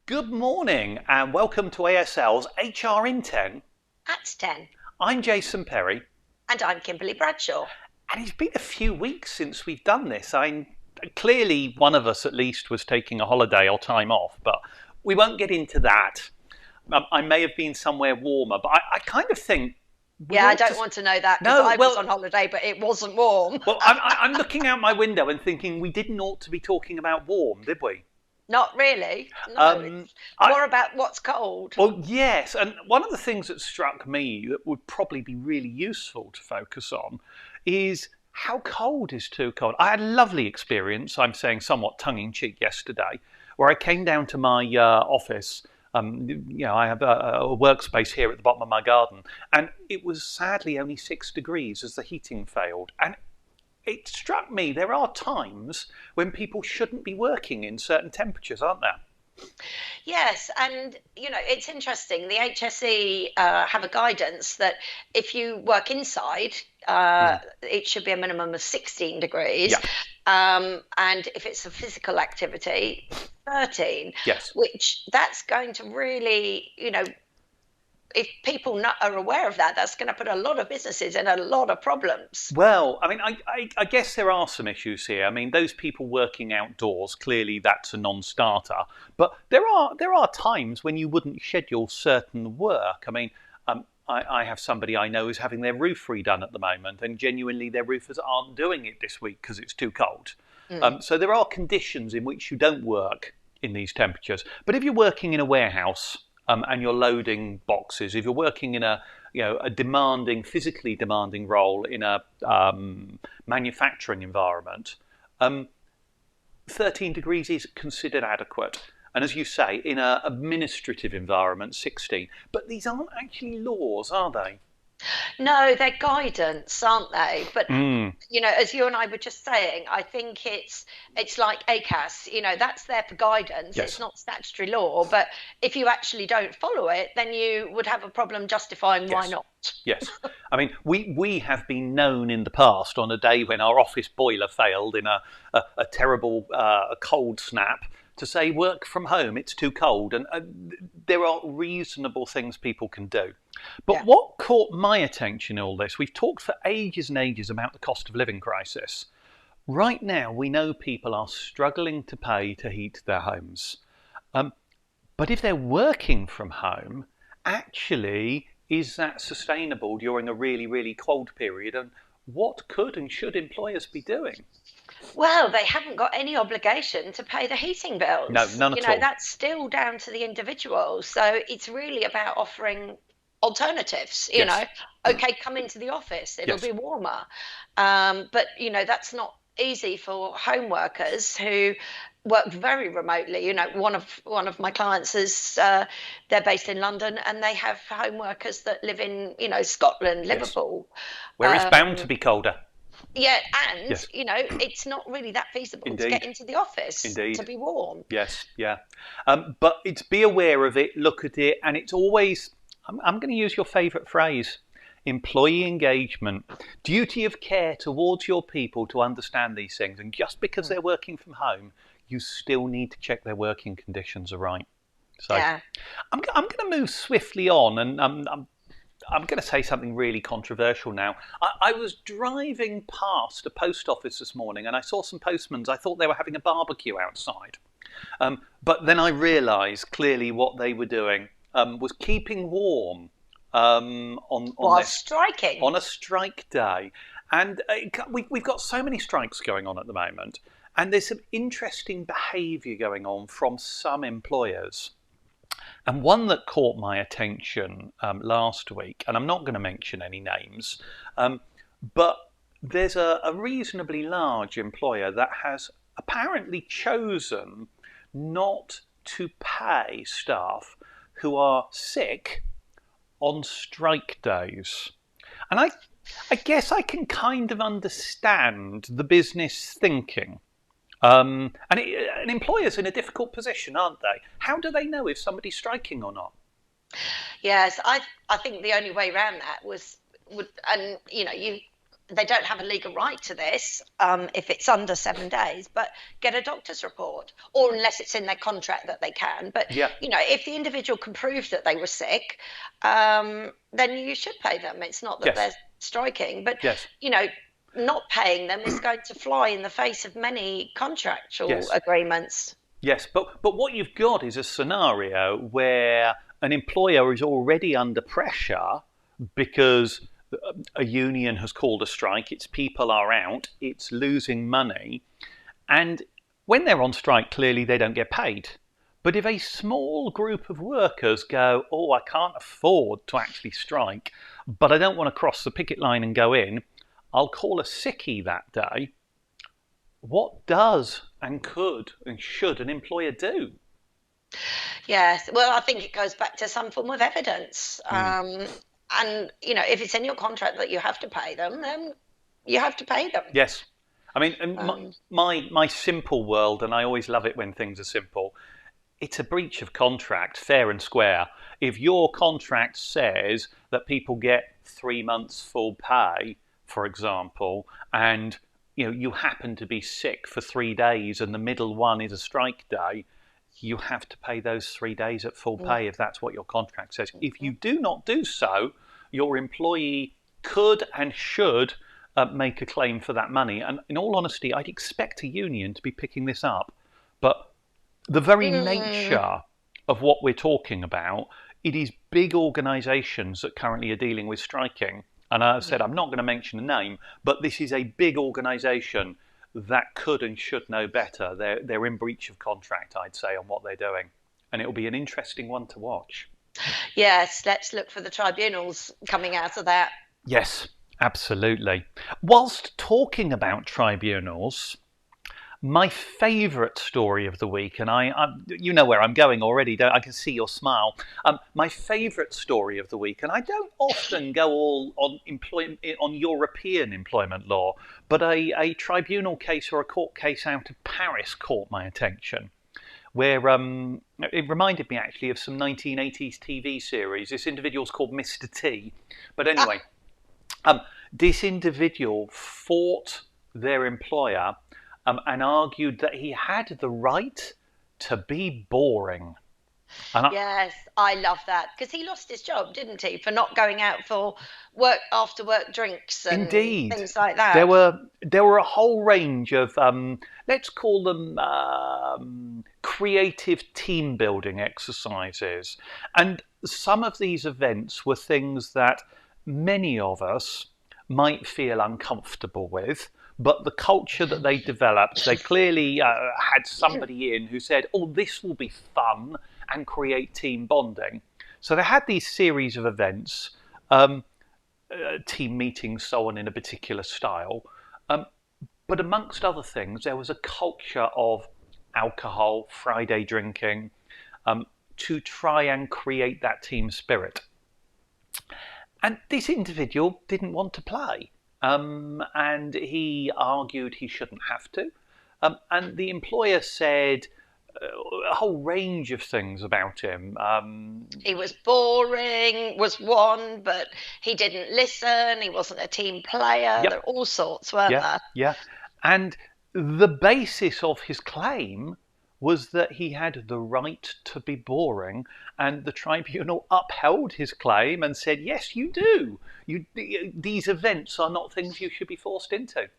Good morning and welcome to ASL's HR in 10. At 10. I'm Jason Perry, And I'm Kimberly Bradshaw. and it's been a few weeks since we've done this. Clearly one of us at least was taking a holiday or time off, but we won't get into that. I may have been somewhere warmer, but I kind of think Yeah, I don't want to know that because I was on holiday, but it wasn't warm. Well, I'm looking out my window and thinking we didn't ought to be talking about warm, did we? Not really. No, it's more about what's cold. Well, yes, and one of the things that struck me that would probably be really useful to focus on is how cold is too cold. I had a lovely experience, I'm saying somewhat tongue-in-cheek, yesterday, where I came down to my office. I have a workspace here at the bottom of my garden, and it was sadly only 6 degrees as the heating failed. And it struck me there are times when people shouldn't be working in certain temperatures, aren't there? Yes, and it's interesting. The HSE have a guidance that if you work inside, it should be a minimum of 16 degrees. Yeah. And if it's a physical activity, 13. Yes. Which that's going to really, if people are aware of that, that's going to put a lot of businesses in a lot of problems. Well, I mean, I guess there are some issues here. I mean, those people working outdoors, clearly that's a non-starter. But there are times when you wouldn't schedule certain work. I mean, I have somebody I know who's having their roof redone at the moment, and genuinely their roofers aren't doing it this week because it's too cold. So there are conditions in which you don't work in these temperatures. But if you're working in a warehouse, and you're loading boxes, if you're working in a physically demanding role in a manufacturing environment, 13 degrees is considered adequate. And as you say, in an administrative environment, 16. But these aren't actually laws, are they? No, they're guidance, aren't they? But as you and I were just saying, I think it's like ACAS. That's there for guidance. Yes. It's not statutory law. But if you actually don't follow it, then you would have a problem justifying why not. Yes. I mean, we have been known in the past on a day when our office boiler failed in a terrible cold snap to say work from home, it's too cold. And there are reasonable things people can do. But what caught my attention in all this, we've talked for ages and ages about the cost of living crisis. Right now, we know people are struggling to pay to heat their homes. But if they're working from home, actually, is that sustainable during a really, really cold period? And what could and should employers be doing? Well, they haven't got any obligation to pay the heating bills. No, none at all. That's still down to the individual. So it's really about offering alternatives. Okay, come into the office, it'll be warmer. But that's not easy for home workers who work very remotely. One of my clients is they're based in London, and they have home workers that live in Scotland, Liverpool, where it's bound to be colder. Yeah, and it's not really that feasible to get into the office to be warm. Yes, yeah. But it's be aware of it, look at it, and it's always, I'm going to use your favourite phrase, employee engagement, duty of care towards your people to understand these things. And just because they're working from home, you still need to check their working conditions are right. So I'm going to move swiftly on, and I'm going to say something really controversial now. I was driving past a post office this morning and I saw some postmen. I thought they were having a barbecue outside. But then I realised clearly what they were doing was keeping warm striking. On a strike day. And we've got so many strikes going on at the moment. And there's some interesting behaviour going on from some employers. And one that caught my attention last week, and I'm not going to mention any names, but there's a reasonably large employer that has apparently chosen not to pay staff who are sick on strike days. And I guess I can kind of understand the business thinking. And employers in a difficult position, aren't they? How do they know if somebody's striking or not? Yes, I think the only way around that would, and you they don't have a legal right to this if it's under 7 days, but get a doctor's report, or unless it's in their contract that they can. But, Yeah. if the individual can prove that they were sick, then you should pay them. It's not that Yes. they're striking, but, Yes. not paying them is going to fly in the face of many contractual Yes. agreements. Yes. But what you've got is a scenario where an employer is already under pressure because a union has called a strike, its people are out, it's losing money, and when they're on strike, clearly they don't get paid. But if a small group of workers go, oh, I can't afford to actually strike, but I don't want to cross the picket line and go in, I'll call a sickie that day. What does and could and should an employer do? Yes, well, I think it goes back to some form of evidence. And, if it's in your contract that you have to pay them, then you have to pay them. Yes. I mean, my simple world, and I always love it when things are simple, it's a breach of contract, fair and square. If your contract says that people get 3 months full pay, for example, and you happen to be sick for 3 days and the middle one is a strike day, you have to pay those 3 days at full pay if that's what your contract says. If you do not do so, your employee could and should make a claim for that money. And in all honesty, I'd expect a union to be picking this up. But the very nature of what we're talking about, it is big organisations that currently are dealing with striking. And as I said, I'm not going to mention a name, but this is a big organisation that could and should know better. They're in breach of contract, I'd say, on what they're doing. And it'll be an interesting one to watch. Yes, let's look for the tribunals coming out of that. Yes, absolutely. Whilst talking about tribunals, my favourite story of the week, and you know where I'm going already, I can see your smile. My favourite story of the week, and I don't often go all on European employment law, but a tribunal case or a court case out of Paris caught my attention, where it reminded me actually of some 1980s TV series. This individual's called Mr. T. But anyway, this individual fought their employer and argued that he had the right to be boring. Yes, I love that, because he lost his job, didn't he, for not going out for after work drinks and things like that. There were a whole range of let's call them creative team building exercises, and some of these events were things that many of us might feel uncomfortable with. But the culture that they developed, they clearly had somebody in who said, oh, this will be fun and create team bonding. So they had these series of events, team meetings, so on, in a particular style. But amongst other things, there was a culture of alcohol, Friday drinking, to try and create that team spirit. And this individual didn't want to play. And he argued he shouldn't have to. And the employer said a whole range of things about him. He was boring, was one, but he didn't listen. He wasn't a team player. Yep. There were all sorts, weren't there? Yeah. And the basis of his claim was that he had the right to be boring, and the tribunal upheld his claim and said, yes, you do. These events are not things you should be forced into.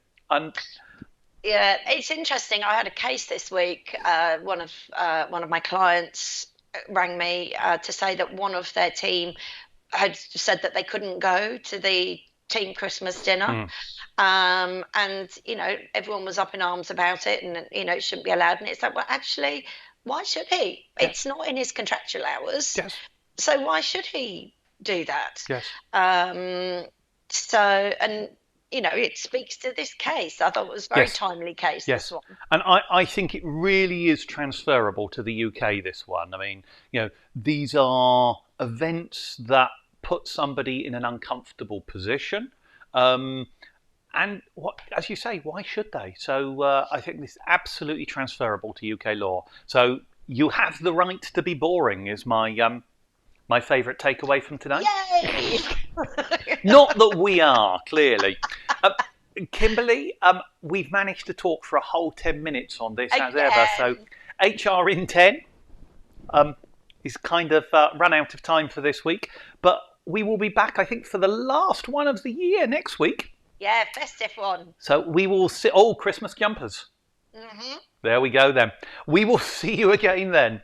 Yeah, it's interesting. I had a case this week. One of my clients rang me to say that one of their team had said that they couldn't go to the team Christmas dinner. And, everyone was up in arms about it, and, it shouldn't be allowed. And it's like, well, actually, why should he? Yes. It's not in his contractual hours. Yes. So why should he do that? Yes. It speaks to this case. I thought it was a very timely case, yes. This one. And I think it really is transferable to the UK, this one. I mean, these are events that put somebody in an uncomfortable position. And as you say, why should they? So I think this is absolutely transferable to UK law. So you have the right to be boring is my My favourite takeaway from today? Yay! Not that we are, clearly. Kimberly, we've managed to talk for a whole 10 minutes on this as ever. So HR in 10 is kind of run out of time for this week. But we will be back, I think, for the last one of the year next week. Yeah, festive one. So we will see... Oh, Christmas jumpers. Mm-hmm. There we go then. We will see you again then.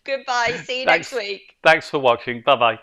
Goodbye. See you next week. Thanks for watching. Bye-bye.